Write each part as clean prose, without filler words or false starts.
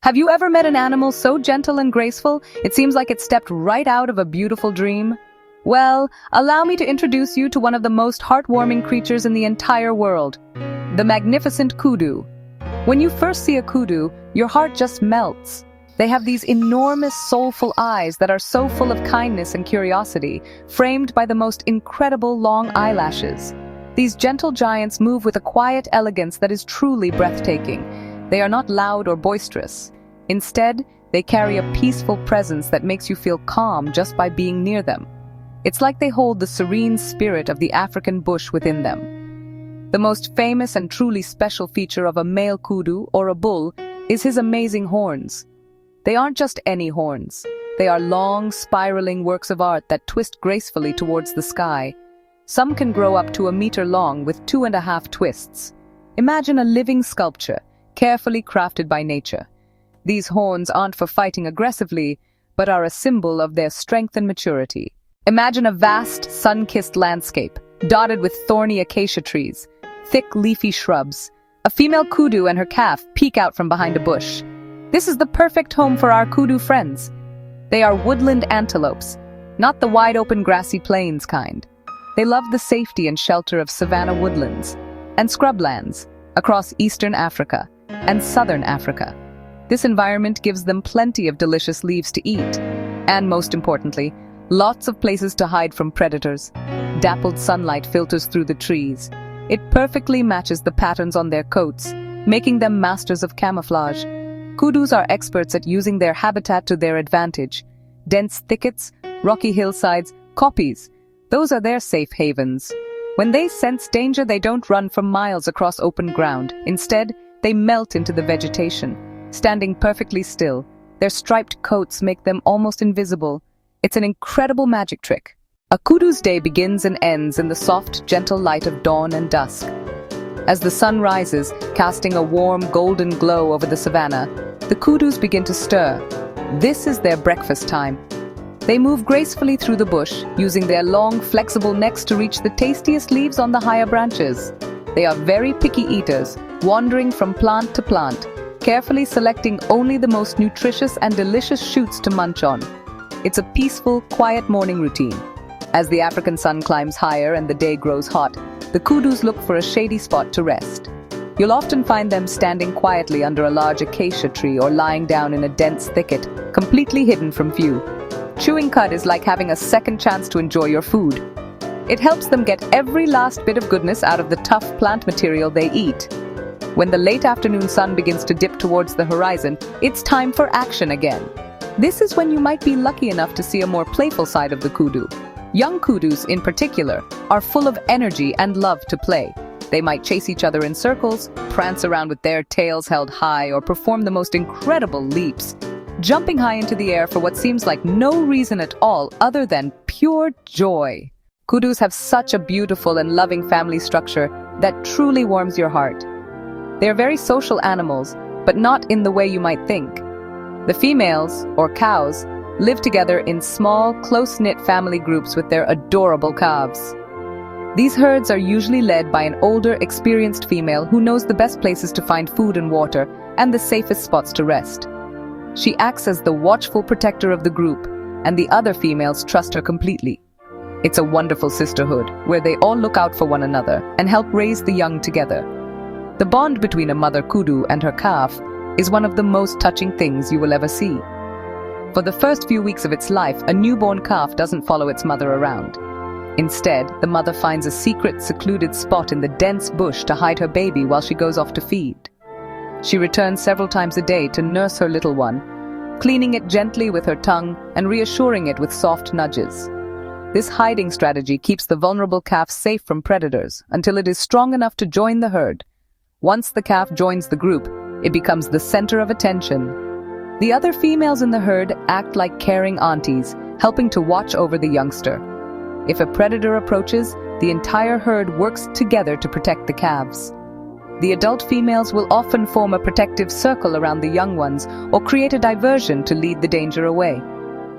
Have you ever met an animal so gentle and graceful, it seems like it stepped right out of a beautiful dream? Well, allow me to introduce you to one of the most heartwarming creatures in the entire world, the magnificent kudu. When you first see a kudu, your heart just melts. They have these enormous, soulful eyes that are so full of kindness and curiosity, framed by the most incredible long eyelashes. These gentle giants move with a quiet elegance that is truly breathtaking. They are not loud or boisterous. Instead, they carry a peaceful presence that makes you feel calm just by being near them. It's like they hold the serene spirit of the African bush within them. The most famous and truly special feature of a male kudu, or a bull, is his amazing horns. They aren't just any horns. They are long, spiraling works of art that twist gracefully towards the sky. Some can grow up to a meter long with 2.5 twists. Imagine a living sculpture, carefully crafted by nature. These horns aren't for fighting aggressively, but are a symbol of their strength and maturity. Imagine a vast, sun-kissed landscape, dotted with thorny acacia trees, thick leafy shrubs. A female kudu and her calf peek out from behind a bush. This is the perfect home for our kudu friends. They are woodland antelopes, not the wide-open grassy plains kind. They love the safety and shelter of savanna woodlands and scrublands across eastern Africa and southern Africa. This environment gives them plenty of delicious leaves to eat, and most importantly, lots of places to hide from predators. Dappled sunlight filters through the trees. It perfectly matches the patterns on their coats, making them masters of camouflage. Kudus are experts at using their habitat to their advantage. Dense thickets, rocky hillsides, koppies, those are their safe havens. When they sense danger, they don't run for miles across open ground. Instead, they melt into the vegetation, standing perfectly still. Their striped coats make them almost invisible. It's an incredible magic trick. A kudu's day begins and ends in the soft, gentle light of dawn and dusk. As the sun rises, casting a warm, golden glow over the savanna, the kudus begin to stir. This is their breakfast time. They move gracefully through the bush, using their long, flexible necks to reach the tastiest leaves on the higher branches. They are very picky eaters, wandering from plant to plant, carefully selecting only the most nutritious and delicious shoots to munch on. It's a peaceful, quiet morning routine. As the African sun climbs higher and the day grows hot, the kudus look for a shady spot to rest. You'll often find them standing quietly under a large acacia tree or lying down in a dense thicket, completely hidden from view. Chewing cud is like having a second chance to enjoy your food. It helps them get every last bit of goodness out of the tough plant material they eat. When the late afternoon sun begins to dip towards the horizon, it's time for action again. This is when you might be lucky enough to see a more playful side of the kudu. Young kudus, in particular, are full of energy and love to play. They might chase each other in circles, prance around with their tails held high, or perform the most incredible leaps, jumping high into the air for what seems like no reason at all other than pure joy. Kudus have such a beautiful and loving family structure that truly warms your heart. They are very social animals, but not in the way you might think. The females, or cows, live together in small, close-knit family groups with their adorable calves. These herds are usually led by an older, experienced female who knows the best places to find food and water and the safest spots to rest. She acts as the watchful protector of the group, and the other females trust her completely. It's a wonderful sisterhood, where they all look out for one another and help raise the young together. The bond between a mother kudu and her calf is one of the most touching things you will ever see. For the first few weeks of its life, a newborn calf doesn't follow its mother around. Instead, the mother finds a secret, secluded spot in the dense bush to hide her baby while she goes off to feed. She returns several times a day to nurse her little one, cleaning it gently with her tongue and reassuring it with soft nudges. This hiding strategy keeps the vulnerable calf safe from predators until it is strong enough to join the herd. Once the calf joins the group, it becomes the center of attention. The other females in the herd act like caring aunties, helping to watch over the youngster. If a predator approaches, the entire herd works together to protect the calves. The adult females will often form a protective circle around the young ones or create a diversion to lead the danger away.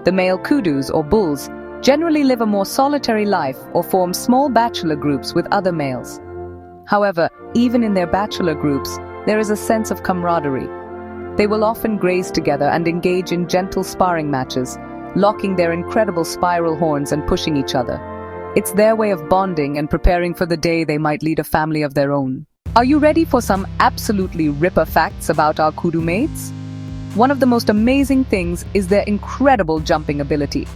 The male kudus, or bulls, generally live a more solitary life or form small bachelor groups with other males. However, even in their bachelor groups, there is a sense of camaraderie. They will often graze together and engage in gentle sparring matches, locking their incredible spiral horns and pushing each other. It's their way of bonding and preparing for the day they might lead a family of their own. Are you ready for some absolutely ripper facts about our kudu mates? One of the most amazing things is their incredible jumping ability.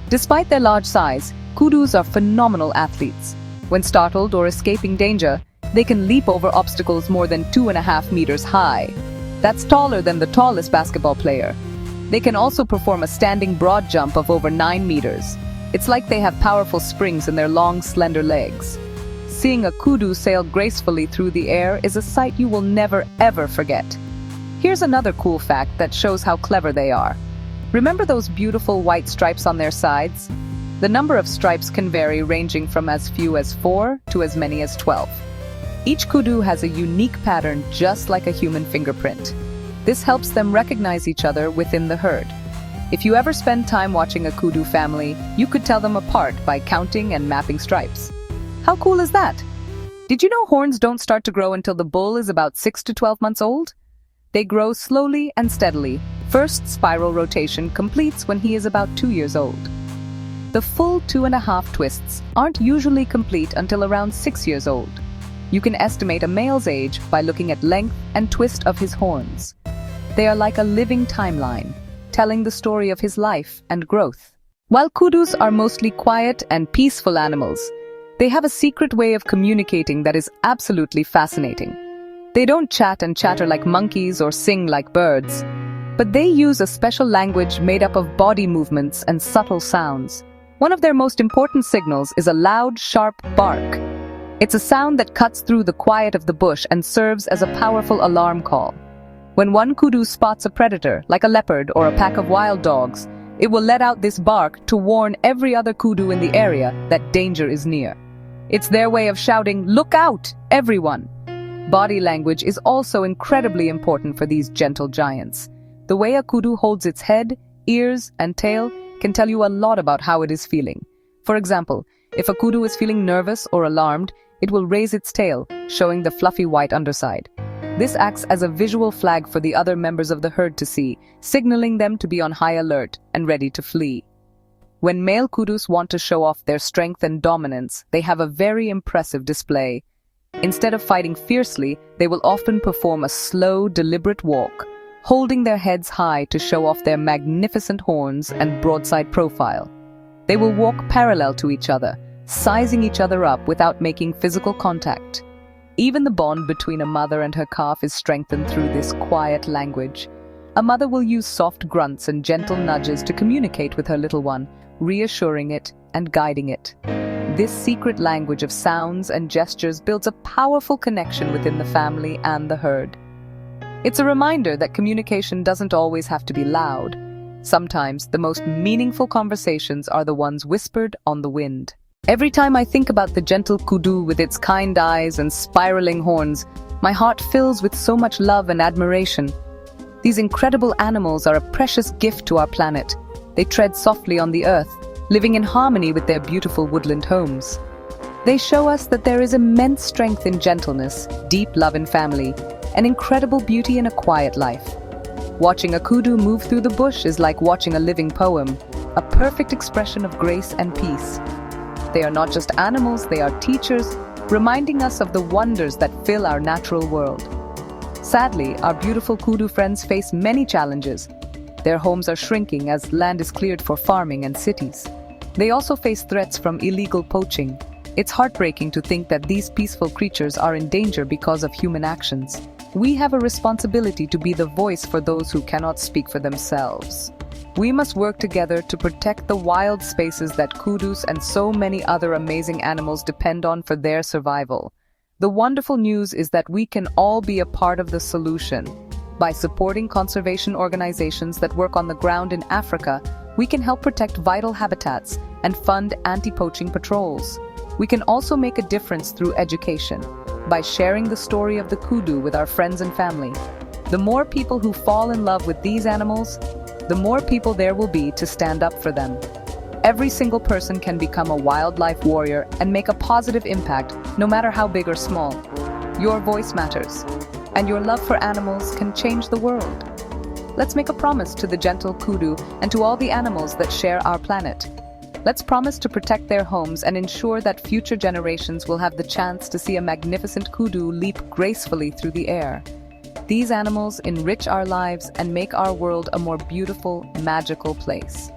Despite their large size, kudus are phenomenal athletes. When startled or escaping danger, they can leap over obstacles more than 2.5 meters high. That's taller than the tallest basketball player. They can also perform a standing broad jump of over 9 meters. It's like they have powerful springs in their long, slender legs. Seeing a kudu sail gracefully through the air is a sight you will never ever forget. Here's another cool fact that shows how clever they are. Remember those beautiful white stripes on their sides? The number of stripes can vary, ranging from as few as 4 to as many as 12. Each kudu has a unique pattern just like a human fingerprint. This helps them recognize each other within the herd. If you ever spend time watching a kudu family, you could tell them apart by counting and mapping stripes. How cool is that? Did you know horns don't start to grow until the bull is about 6 to 12 months old? They grow slowly and steadily. First spiral rotation completes when he is about 2 years old. The full 2.5 twists aren't usually complete until around 6 years old. You can estimate a male's age by looking at length and twist of his horns. They are like a living timeline, telling the story of his life and growth. While kudus are mostly quiet and peaceful animals, they have a secret way of communicating that is absolutely fascinating. They don't chat and chatter like monkeys or sing like birds, but they use a special language made up of body movements and subtle sounds. One of their most important signals is a loud, sharp bark. It's a sound that cuts through the quiet of the bush and serves as a powerful alarm call. When one kudu spots a predator, like a leopard or a pack of wild dogs, it will let out this bark to warn every other kudu in the area that danger is near. It's their way of shouting, "Look out, everyone!" Body language is also incredibly important for these gentle giants. The way a kudu holds its head, ears, and tail can tell you a lot about how it is feeling. For example, if a kudu is feeling nervous or alarmed, it will raise its tail, showing the fluffy white underside. This acts as a visual flag for the other members of the herd to see, signaling them to be on high alert and ready to flee. When male kudus want to show off their strength and dominance, they have a very impressive display. Instead of fighting fiercely, they will often perform a slow, deliberate walk, holding their heads high to show off their magnificent horns and broadside profile. They will walk parallel to each other, sizing each other up without making physical contact. Even the bond between a mother and her calf is strengthened through this quiet language. A mother will use soft grunts and gentle nudges to communicate with her little one, reassuring it and guiding it. This secret language of sounds and gestures builds a powerful connection within the family and the herd. It's a reminder that communication doesn't always have to be loud. Sometimes the most meaningful conversations are the ones whispered on the wind. Every time I think about the gentle kudu with its kind eyes and spiraling horns, my heart fills with so much love and admiration. These incredible animals are a precious gift to our planet. They tread softly on the earth, living in harmony with their beautiful woodland homes. They show us that there is immense strength in gentleness, deep love in family, and incredible beauty in a quiet life. Watching a kudu move through the bush is like watching a living poem, a perfect expression of grace and peace. They are not just animals, they are teachers, reminding us of the wonders that fill our natural world. Sadly, our beautiful kudu friends face many challenges. Their homes are shrinking as land is cleared for farming and cities. They also face threats from illegal poaching. It's heartbreaking to think that these peaceful creatures are in danger because of human actions. We have a responsibility to be the voice for those who cannot speak for themselves. We must work together to protect the wild spaces that kudus and so many other amazing animals depend on for their survival. The wonderful news is that we can all be a part of the solution. By supporting conservation organizations that work on the ground in Africa, we can help protect vital habitats and fund anti-poaching patrols. We can also make a difference through education, by sharing the story of the kudu with our friends and family. The more people who fall in love with these animals, the more people there will be to stand up for them. Every single person can become a wildlife warrior and make a positive impact, no matter how big or small. Your voice matters, and your love for animals can change the world. Let's make a promise to the gentle Kudu and to all the animals that share our planet. Let's promise to protect their homes and ensure that future generations will have the chance to see a magnificent Kudu leap gracefully through the air. These animals enrich our lives and make our world a more beautiful, magical place.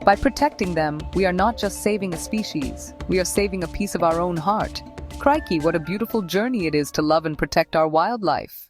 By protecting them, we are not just saving a species, we are saving a piece of our own heart. Crikey, what a beautiful journey it is to love and protect our wildlife.